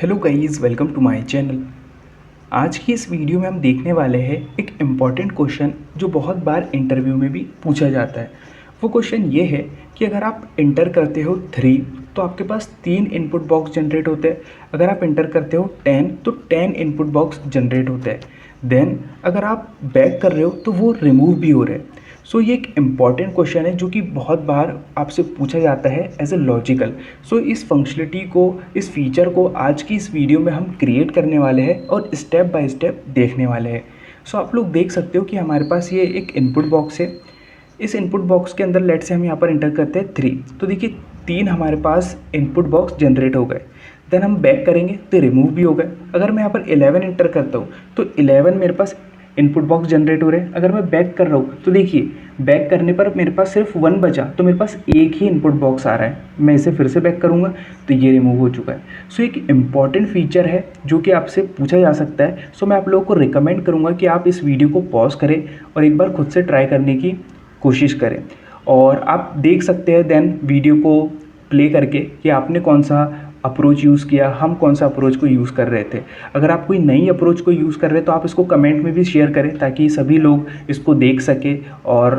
Hello guys, welcome to my channel. आज की इस वीडियो में हम देखने वाले हैं एक इम्पॉर्टेंट क्वेश्चन जो बहुत बार इंटरव्यू में भी पूछा जाता है। वो क्वेश्चन ये है कि अगर आप इंटर करते हो 3 तो आपके पास 3 इनपुट बॉक्स जनरेट होते हैं। अगर आप इंटर करते हो 10 तो 10 इनपुट बॉक्स जनरेट होते हैं। देन अगर आप बैक कर रहे हो तो वो रिमूव भी हो रहे हैं। सो ये एक इम्पॉर्टेंट क्वेश्चन है जो कि बहुत बार आपसे पूछा जाता है एज ए लॉजिकल। सो इस फंक्शनलिटी को, इस फीचर को आज की इस वीडियो में हम क्रिएट करने वाले हैं और स्टेप बाय स्टेप देखने वाले हैं। सो आप लोग देख सकते हो कि हमारे पास ये एक इनपुट बॉक्स है। इस इनपुट बॉक्स के अंदर लेट से हम यहाँ पर इंटर करते हैं 3, तो देखिए 3 हमारे पास इनपुट बॉक्स जनरेट हो गए। देन हम बैक करेंगे तो रिमूव भी हो गए। अगर मैं यहाँ पर 11 इंटर करता हूँ तो 11 मेरे पास इनपुट बॉक्स जनरेट हो रहे हैं। अगर मैं बैक कर रहा हूँ तो देखिए बैक करने पर मेरे पास सिर्फ 1 बचा, तो मेरे पास एक ही इनपुट बॉक्स आ रहा है। मैं इसे फिर से बैक करूँगा तो ये रिमूव हो चुका है। सो एक इम्पॉर्टेंट फीचर है जो कि आपसे पूछा जा सकता है। सो मैं आप लोगों को रिकमेंड करूँगा कि आप इस वीडियो को पॉज करें और एक बार खुद से ट्राई करने की कोशिश करें। और आप देख सकते हैं देन वीडियो को प्ले करके कि आपने कौन सा अप्रोच यूज़ किया, हम कौन सा अप्रोच को यूज़ कर रहे थे। अगर आप कोई नई अप्रोच को यूज़ कर रहे हैं तो आप इसको कमेंट में भी शेयर करें ताकि सभी लोग इसको देख सके और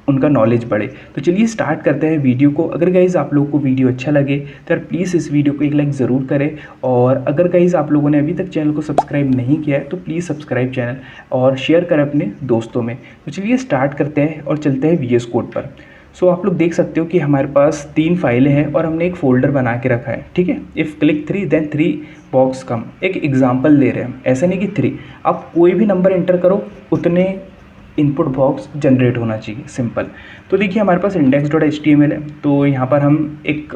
उनका नॉलेज बढ़े। तो चलिए स्टार्ट करते हैं वीडियो को। अगर गाइज़ आप लोगों को वीडियो अच्छा लगे तो यार प्लीज़ इस वीडियो को एक लाइक ज़रूर करें। और अगर गाइज़ आप लोगों ने अभी तक चैनल को सब्सक्राइब नहीं किया है तो प्लीज़ सब्सक्राइब चैनल और शेयर करें अपने दोस्तों में। तो चलिए स्टार्ट करते हैं और चलते हैं VS कोड पर। सो आप लोग देख सकते हो कि हमारे पास 3 फाइलें हैं और हमने एक फ़ोल्डर बना के रखा है। ठीक है, इफ़ क्लिक 3 देन 3 बॉक्स कम। एक एग्जांपल ले रहे हैं हम, ऐसा नहीं कि 3, आप कोई भी नंबर एंटर करो उतने इनपुट बॉक्स जनरेट होना चाहिए, सिंपल। तो देखिए हमारे पास index.html है, तो यहाँ पर हम एक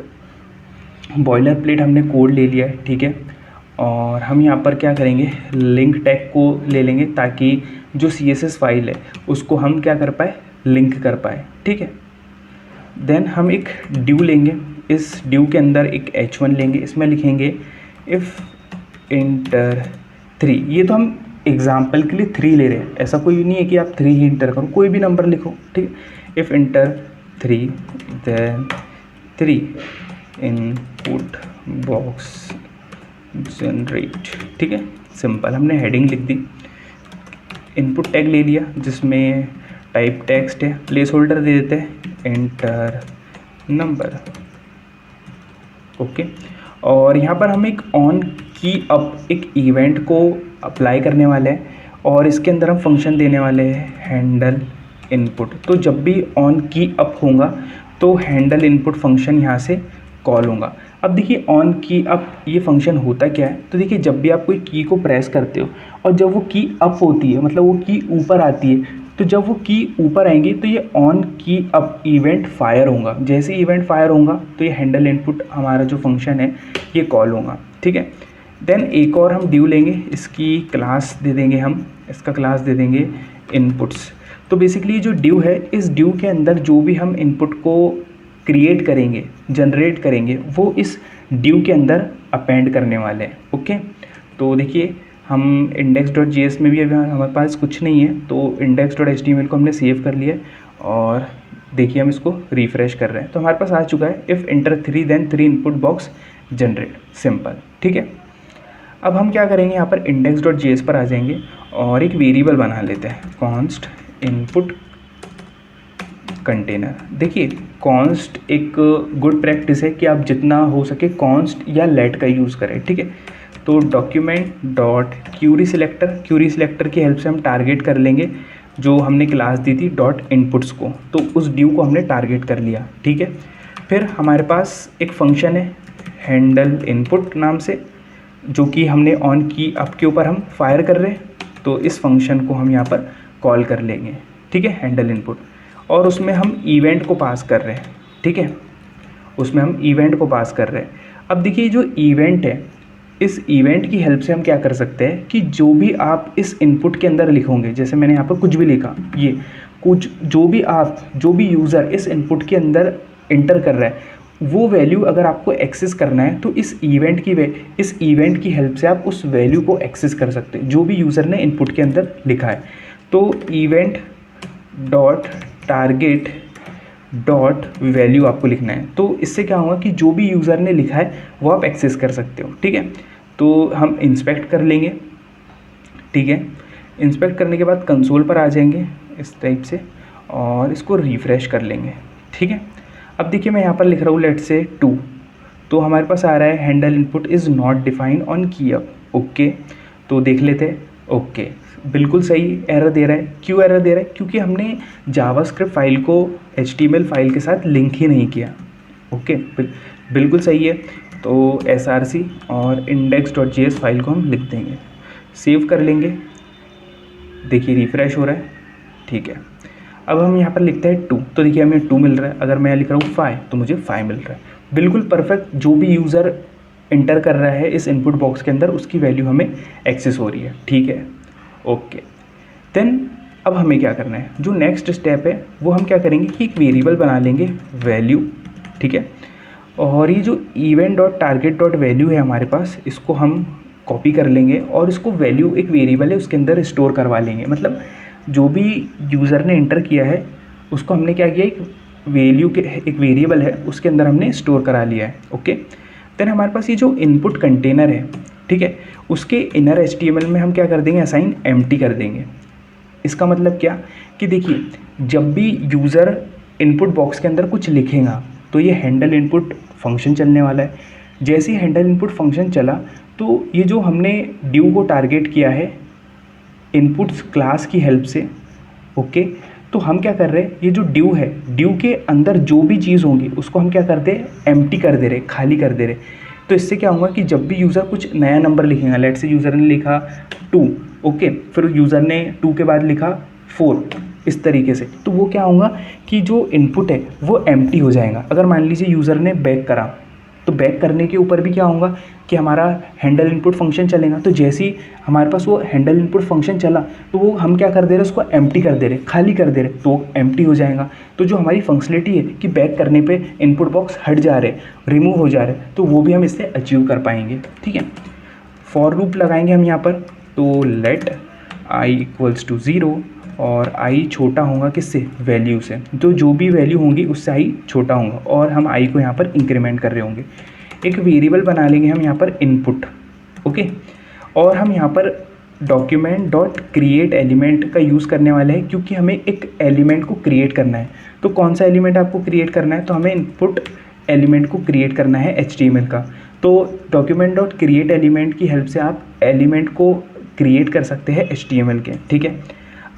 बॉयलर प्लेट हमने कोड ले लिया है। ठीक है, और हम यहाँ पर क्या करेंगे, लिंक टैग को ले लेंगे ताकि जो CSS फाइल है उसको हम क्या कर पाए, लिंक कर पाए। ठीक है, देन हम एक ड्यू लेंगे। इस ड्यू के अंदर एक h1 लेंगे, इसमें लिखेंगे इफ़ इंटर 3। ये तो हम एग्जाम्पल के लिए 3 ले रहे हैं, ऐसा कोई नहीं है कि आप 3 ही इंटर करो, कोई भी नंबर लिखो। ठीक है, if enter 3 then 3 input box generate. ठीक है, सिंपल, हमने हेडिंग लिख दी, इनपुट टैग ले लिया जिसमें टाइप टेक्स्ट है, प्लेस होल्डर दे देते हैं एंटर नंबर। ओके, और यहाँ पर हम एक ऑन की अप एक इवेंट को अप्लाई करने वाले हैं और इसके अंदर हम फंक्शन देने वाले हैं हैंडल इनपुट। तो जब भी ऑन की अप होगा तो हैंडल इनपुट फंक्शन यहाँ से कॉल होगा। अब देखिए ऑन की अप ये फंक्शन होता क्या है, तो देखिए जब भी आप कोई की को प्रेस करते हो और जब वो की अप होती है, मतलब वो की ऊपर आती है, तो जब वो की ऊपर आएंगी तो ये ऑन की अप इवेंट फायर होगा। जैसे इवेंट फायर होगा तो ये हैंडल इनपुट हमारा जो फंक्शन है ये कॉल होगा। ठीक है, देन एक और हम ड्यू लेंगे, इसकी क्लास दे देंगे, हम इसका क्लास दे देंगे इनपुट्स। तो बेसिकली जो ड्यू है, इस ड्यू के अंदर जो भी हम इनपुट को क्रिएट करेंगे, जनरेट करेंगे, वो इस ड्यू के अंदर अपेंड करने वाले हैं। ओके, तो देखिए हम index.js में भी अभी हमारे पास कुछ नहीं है, तो index.html को हमने सेव कर लिया और देखिए हम इसको रिफ़्रेश कर रहे हैं तो हमारे पास आ चुका है if enter 3 then 3 input box generate, simple. ठीक है, अब हम क्या करेंगे, यहाँ पर index.js पर आ जाएंगे और एक वेरिएबल बना लेते हैं कॉन्स्ट इनपुट कंटेनर। देखिए कॉन्स्ट एक गुड प्रैक्टिस है कि आप जितना हो सके कॉन्स्ट या लेट का यूज़ करें। ठीक है, तो डॉक्यूमेंट डॉट क्यूरी सिलेक्टर की हेल्प से हम टारगेट कर लेंगे जो हमने क्लास दी थी डॉट इनपुट्स को, तो उस ड्यू को हमने टारगेट कर लिया। ठीक है, फिर हमारे पास एक फंक्शन है हैंडल इनपुट नाम से, जो कि हमने ऑन की अप के ऊपर हम फायर कर रहे हैं, तो इस फंक्शन को हम यहाँ पर कॉल कर लेंगे। ठीक है, हैंडल इनपुट, और उसमें हम इवेंट को पास कर रहे हैं। ठीक है, उसमें हम इवेंट को पास कर रहे हैं। अब देखिए जो इवेंट है, इस इवेंट की हेल्प से हम क्या कर सकते हैं कि जो भी आप इस इनपुट के अंदर लिखोगे, जैसे मैंने यहाँ पर कुछ भी लिखा, ये कुछ जो भी यूज़र इस इनपुट के अंदर इंटर कर रहा है, वो वैल्यू अगर आपको एक्सेस करना है तो इस इवेंट की हेल्प से आप उस वैल्यू को एक्सेस कर सकते हैं जो भी यूज़र ने इनपुट के अंदर लिखा है। तो event dot target dot value आपको लिखना है, तो इससे क्या होगा कि जो भी यूज़र ने लिखा है वो आप एक्सेस कर सकते हो। ठीक है, तो हम इंस्पेक्ट कर लेंगे, ठीक है। इंस्पेक्ट करने के बाद कंसोल पर आ जाएंगे इस टाइप से और इसको रिफ़्रेश कर लेंगे, ठीक है। अब देखिए मैं यहाँ पर लिख रहा हूँ लेट्स से 2, तो हमारे पास आ रहा है handle input is not defined on की अप, ओके। तो देख लेते हैं, ओके बिल्कुल सही एरर दे रहा है। क्यों एरर दे रहा है? क्योंकि हमने जावास्क्रिप्ट फाइल को HTML फाइल के साथ लिंक ही नहीं किया, ओके। बिल्कुल सही है। तो src और index.js फाइल को हम लिख देंगे, सेव कर लेंगे। देखिए रिफ़्रेश हो रहा है, ठीक है। अब हम यहाँ पर लिखते हैं 2, तो देखिए हमें 2 मिल रहा है। अगर मैं लिख रहा हूँ 5 तो मुझे 5 मिल रहा है। बिल्कुल परफेक्ट, जो भी यूज़र इंटर कर रहा है इस इनपुट बॉक्स के अंदर उसकी वैल्यू हमें एक्सेस हो रही है, ठीक है, ओके। देन अब हमें क्या करना है, जो नेक्स्ट स्टेप है वो हम क्या करेंगे कि एक वेरिएबल बना लेंगे वैल्यू, ठीक है। और ये जो event.target.value है हमारे पास, इसको हम कॉपी कर लेंगे और इसको वैल्यू एक वेरिएबल है उसके अंदर स्टोर करवा लेंगे। मतलब जो भी यूज़र ने इंटर किया है उसको हमने क्या किया, एक वैल्यू के एक वेरिएबल है उसके अंदर हमने स्टोर करा लिया है, ओके। देन हमारे पास ये जो इनपुट कंटेनर है, ठीक है, उसके इनर HTML में हम क्या कर देंगे, असाइन एम्प्टी कर देंगे। इसका मतलब क्या कि देखिए जब भी यूज़र इनपुट बॉक्स के अंदर कुछ लिखेगा तो ये हैंडल इनपुट फंक्शन चलने वाला है। जैसे ही हैंडल इनपुट फंक्शन चला तो ये जो हमने ड्यू को टारगेट किया है इनपुट्स क्लास की हेल्प से, ओके, तो हम क्या कर रहे हैं, ये जो ड्यू है, ड्यू के अंदर जो भी चीज़ होंगी उसको हम क्या कर दे, एम्प्टी कर दे रहे, खाली कर दे रहे। तो इससे क्या होगा कि जब भी यूज़र कुछ नया नंबर लिखेगा, लेट से यूज़र ने लिखा 2, ओके, फिर यूज़र ने 2 के बाद लिखा 4, इस तरीके से, तो वो क्या होगा कि जो इनपुट है वो एम्प्टी हो जाएगा। अगर मान लीजिए यूज़र ने बैक करा तो बैक करने के ऊपर भी क्या होगा कि हमारा हैंडल इनपुट फंक्शन चलेगा। तो जैसे ही हमारे पास वो हैंडल इनपुट फंक्शन चला तो वो हम क्या कर दे रहे, उसको एम्प्टी कर दे रहे, खाली कर दे रहे, तो एम्प्टी हो जाएगा। तो जो हमारी फंक्शनलिटी है कि बैक करने पे इनपुट बॉक्स हट जा रहे, रिमूव हो जा रहे, तो वो भी हम इससे अचीव कर पाएंगे, ठीक है। फॉर लूप लगाएंगे हम यहाँ पर, तो लेट i इक्वल्स टू 0 और i छोटा होगा किससे, वैल्यू से, तो जो भी वैल्यू होंगी उससे i छोटा होगा और हम i को यहाँ पर इंक्रीमेंट कर रहे होंगे। एक वेरिएबल बना लेंगे हम यहाँ पर इनपुट, ओके, और हम यहाँ पर डॉक्यूमेंट डॉट क्रिएट एलिमेंट का यूज़ करने वाले हैं क्योंकि हमें एक एलिमेंट को क्रिएट करना है। तो कौन सा एलिमेंट आपको क्रिएट करना है, तो हमें इनपुट एलिमेंट को क्रिएट करना है HTML का। तो डॉक्यूमेंट डॉट क्रिएट एलिमेंट की हेल्प से आप एलिमेंट को क्रिएट कर सकते हैं HTML के, ठीक है।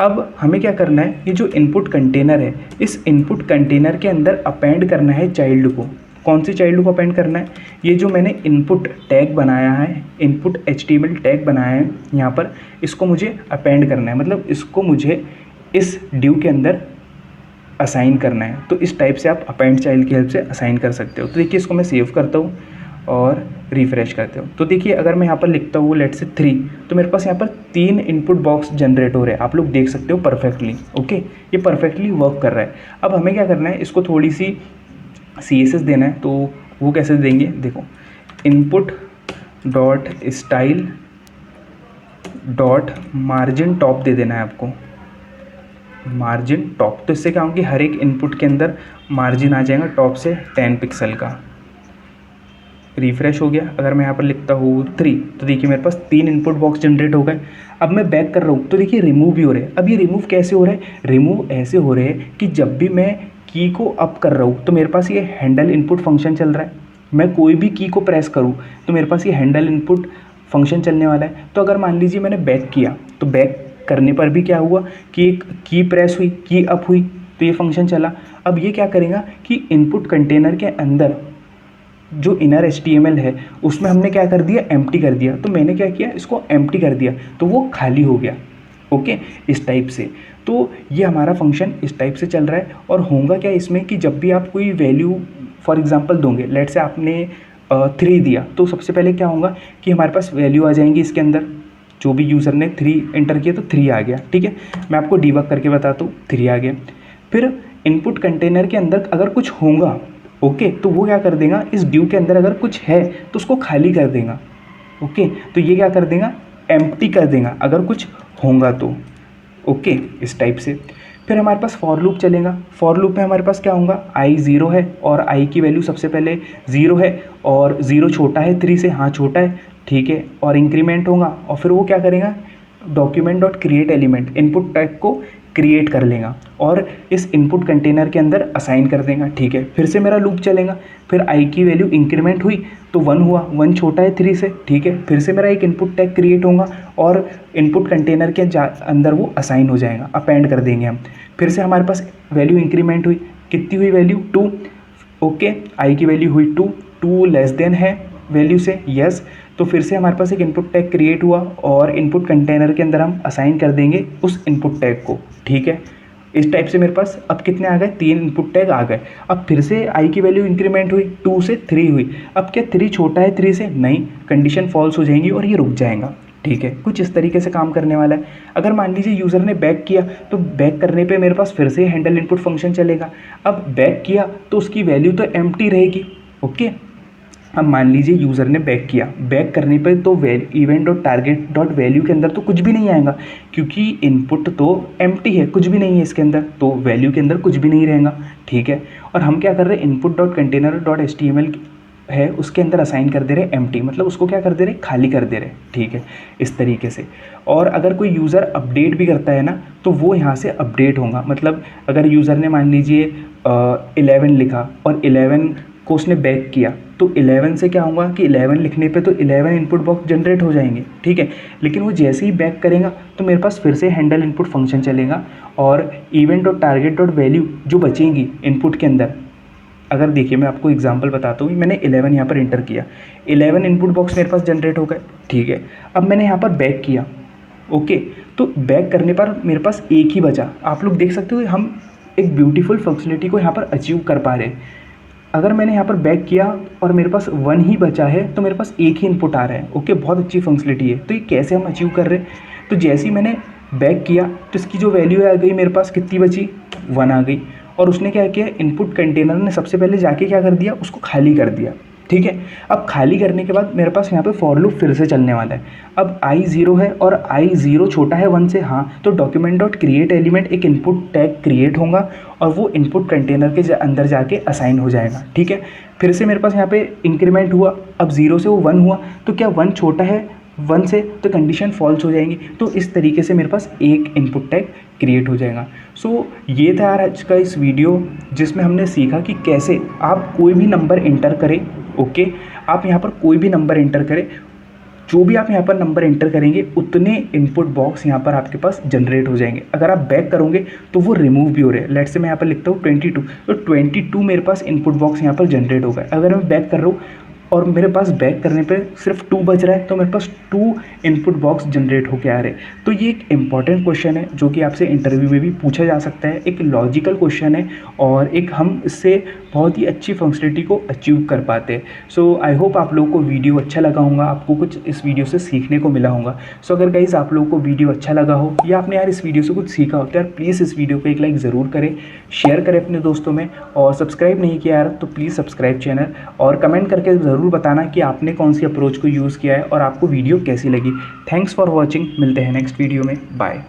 अब हमें क्या करना है, ये जो इनपुट कंटेनर है इस इनपुट कंटेनर के अंदर अपेंड करना है चाइल्ड को। कौन से चाइल्ड को अपेंड करना है, ये जो मैंने इनपुट टैग बनाया है, इनपुट HTML टैग बनाया है यहाँ पर, इसको मुझे अपेंड करना है, मतलब इसको मुझे इस ड्यू के अंदर असाइन करना है। तो इस टाइप से आप अपेंड चाइल्ड की हेल्प से असाइन कर सकते हो। तो देखिए इसको मैं सेव करता हूँ और रिफ़्रेश करते हो, तो देखिए अगर मैं यहाँ पर लिखता हूँ लेट से 3, तो मेरे पास यहाँ पर 3 इनपुट बॉक्स जनरेट हो रहे हैं। आप लोग देख सकते हो परफेक्टली, ओके, ये परफेक्टली वर्क कर रहा है। अब हमें क्या करना है, इसको थोड़ी सी CSS देना है, तो वो कैसे देंगे, देखो input dot style dot margin top दे देना है आपको, मार्जिन टॉप। तो इससे क्या होगा कि हर एक इनपुट के अंदर मार्जिन आ जाएगा टॉप से 10 पिक्सल का। रिफ़्रेश हो गया। अगर मैं यहाँ पर लिखता हूँ 3, तो देखिए मेरे पास 3 इनपुट बॉक्स जनरेट हो गए। अब मैं बैक कर रहा हूँ तो देखिए रिमूव भी हो रहे हैं। अब ये रिमूव कैसे हो रहे हैं, रिमूव ऐसे हो रहे हैं कि जब भी मैं की को अप कर रहा हूँ तो मेरे पास ये हैंडल इनपुट फंक्शन चल रहा है। मैं कोई भी की को प्रेस करूँ तो मेरे पास ये हैंडल इनपुट फंक्शन चलने वाला है। तो अगर मान लीजिए मैंने बैक किया तो बैक करने पर भी क्या हुआ कि एक की प्रेस हुई, की अप हुई, तो ये फंक्शन चला। अब ये क्या करेगा कि इनपुट कंटेनर के अंदर जो इनर HTML है उसमें हमने क्या कर दिया, एम्प्टी कर दिया। तो मैंने क्या किया, इसको एम्प्टी कर दिया तो वो खाली हो गया, ओके, इस टाइप से। तो ये हमारा फंक्शन इस टाइप से चल रहा है। और होगा क्या इसमें कि जब भी आप कोई वैल्यू फॉर एग्जांपल दोगे, लेट से आपने 3 दिया, तो सबसे पहले क्या होगा कि हमारे पास वैल्यू आ जाएंगी इसके अंदर। जो भी यूज़र ने 3 एंटर किया तो 3 आ गया, ठीक है। मैं आपको डीबग करके बताता हूँ, 3 आ गया। फिर इनपुट कंटेनर के अंदर अगर कुछ होगा, ओके, तो वो क्या कर देगा, इस ड्यू के अंदर अगर कुछ है तो उसको खाली कर देगा, ओके। तो ये क्या कर देगा, एम्प्टी कर देगा अगर कुछ होगा तो, ओके, इस टाइप से। फिर हमारे पास फॉर लूप चलेगा। फॉर लूप में हमारे पास क्या होगा, आई 0 है और आई की वैल्यू सबसे पहले 0 है और 0 छोटा है 3 से, हाँ छोटा है, ठीक है, और इंक्रीमेंट होगा और फिर वो क्या करेगा, document dot create element input tag को क्रिएट कर लेगा और इस इनपुट कंटेनर के अंदर असाइन कर देगा, ठीक है। फिर से मेरा लूप चलेगा, फिर आई की वैल्यू इंक्रीमेंट हुई तो 1 हुआ, 1 छोटा है 3 से, ठीक है। फिर से मेरा एक इनपुट टैग क्रिएट होगा और इनपुट कंटेनर के अंदर वो असाइन हो जाएगा, अपेंड कर देंगे हम। फिर से हमारे पास वैल्यू इंक्रीमेंट हुई, कितनी हुई वैल्यू, 2, ओके, आई की वैल्यू हुई 2 लेस देन है वैल्यू से, यस। तो फिर से हमारे पास एक इनपुट टैग क्रिएट हुआ और इनपुट कंटेनर के अंदर हम असाइन कर देंगे उस इनपुट टैग को, ठीक है। इस टाइप से मेरे पास अब कितने आ गए, 3 इनपुट टैग आ गए। अब फिर से आई की वैल्यू इंक्रीमेंट हुई, 2 से 3 हुई। अब क्या 3 छोटा है 3 से, नहीं, कंडीशन फॉल्स हो जाएंगी और ये रुक जाएगा, ठीक है। कुछ इस तरीके से काम करने वाला है। अगर मान लीजिए यूज़र ने बैक किया तो बैक करने पे मेरे पास फिर से हैंडल इनपुट फंक्शन चलेगा। अब बैक किया तो उसकी वैल्यू तो एम्प्टी रहेगी, ओके। अब मान लीजिए यूज़र ने बैक किया, बैक करने पे तो event dot target dot value के अंदर तो कुछ भी नहीं आएगा क्योंकि इनपुट तो एम्प्टी है, कुछ भी नहीं है इसके अंदर, तो वैल्यू के अंदर कुछ भी नहीं रहेगा, ठीक है। और हम क्या कर रहे हैं, input dot container dot HTML है उसके अंदर असाइन कर दे रहे एम्प्टी, मतलब उसको क्या कर दे रहे, खाली कर दे रहे, ठीक है, इस तरीके से। और अगर कोई यूज़र अपडेट भी करता है ना तो वो यहाँ से अपडेट होगा। मतलब अगर यूज़र ने मान लीजिए 11 लिखा और 11 को उसने बैक किया तो 11 से क्या होगा कि 11 लिखने पे तो 11 इनपुट बॉक्स जनरेट हो जाएंगे, ठीक है। लेकिन वो जैसे ही बैक करेगा तो मेरे पास फिर से हैंडल इनपुट फंक्शन चलेगा और event dot target dot value जो बचेंगी इनपुट के अंदर, अगर देखिए मैं आपको एग्जांपल बताता हूँ, मैंने 11 यहाँ पर इंटर किया, 11 इनपुट बॉक्स मेरे पास जनरेट हो गए, ठीक है। अब मैंने यहाँ पर बैक किया, ओके, तो बैक करने पर मेरे पास एक ही बचा। आप लोग देख सकते हो हम एक ब्यूटीफुल फंक्शनलिटी को यहाँ पर अचीव कर पा रहे हैं। अगर मैंने यहाँ पर बैक किया और मेरे पास 1 ही बचा है तो मेरे पास एक ही इनपुट आ रहा है, ओके, बहुत अच्छी फंक्शनलिटी है। तो ये कैसे हम अचीव कर रहे हैं, तो जैसे ही मैंने बैक किया तो इसकी जो वैल्यू आ गई मेरे पास कितनी बची, 1 आ गई। और उसने क्या किया, इनपुट कंटेनर ने सबसे पहले जाके क्या कर दिया, उसको खाली कर दिया, ठीक है। अब खाली करने के बाद मेरे पास यहाँ पे फॉर लूप फिर से चलने वाला है। अब आई 0 है और आई 0 छोटा है 1 से, हाँ, तो डॉक्यूमेंट डॉट क्रिएट एलिमेंट एक इनपुट टैग क्रिएट होगा और वो इनपुट कंटेनर के अंदर जाके असाइन हो जाएगा, ठीक है। फिर से मेरे पास यहाँ पे इंक्रीमेंट हुआ, अब 0 से वो 1 हुआ, तो क्या 1 छोटा है 1 से, तो कंडीशन फॉल्स हो जाएंगी। तो इस तरीके से मेरे पास एक इनपुट टैग क्रिएट हो जाएगा। सो ये था यार आज का इस वीडियो जिसमें हमने सीखा कि कैसे आप कोई भी नंबर इंटर करें, ओके, आप यहाँ पर कोई भी नंबर इंटर करें, जो भी आप यहाँ पर नंबर इंटर करेंगे उतने इनपुट बॉक्स यहाँ पर आपके पास जनरेट हो जाएंगे। अगर आप बैक करोगे तो वो रिमूव भी हो रहे हैं। लेट्स से मैं यहाँ पर लिखता हूँ 22, तो 22 मेरे पास इनपुट बॉक्स यहाँ पर जनरेट हो गए। अगर मैं बैक कर रहा हूँ और मेरे पास बैक करने पे सिर्फ 2 बच रहा है तो मेरे पास 2 इनपुट बॉक्स जनरेट होके आ रहे हैं। तो ये एक इम्पॉर्टेंट क्वेश्चन है जो कि आपसे इंटरव्यू में भी पूछा जा सकता है। एक लॉजिकल क्वेश्चन है और एक हम इससे बहुत ही अच्छी फंक्शनलिटी को अचीव कर पाते हैं। सो आई होप आप लोगों को वीडियो अच्छा लगा होगा, आपको कुछ इस वीडियो से सीखने को मिला होगा। सो अगर गाइस आप लोगों को वीडियो अच्छा लगा हो या आपने यार इस वीडियो से कुछ सीखा हो तो यार प्लीज़ इस वीडियो को एक लाइक ज़रूर करें, शेयर करें अपने दोस्तों में, और सब्सक्राइब नहीं किया यार तो प्लीज़ सब्सक्राइब चैनल, और कमेंट करके ज़रूर बताना कि आपने कौन सी अप्रोच को यूज़ किया है और आपको वीडियो कैसी लगी। थैंक्स फॉर वॉचिंग, मिलते हैं नेक्स्ट वीडियो में, बाय।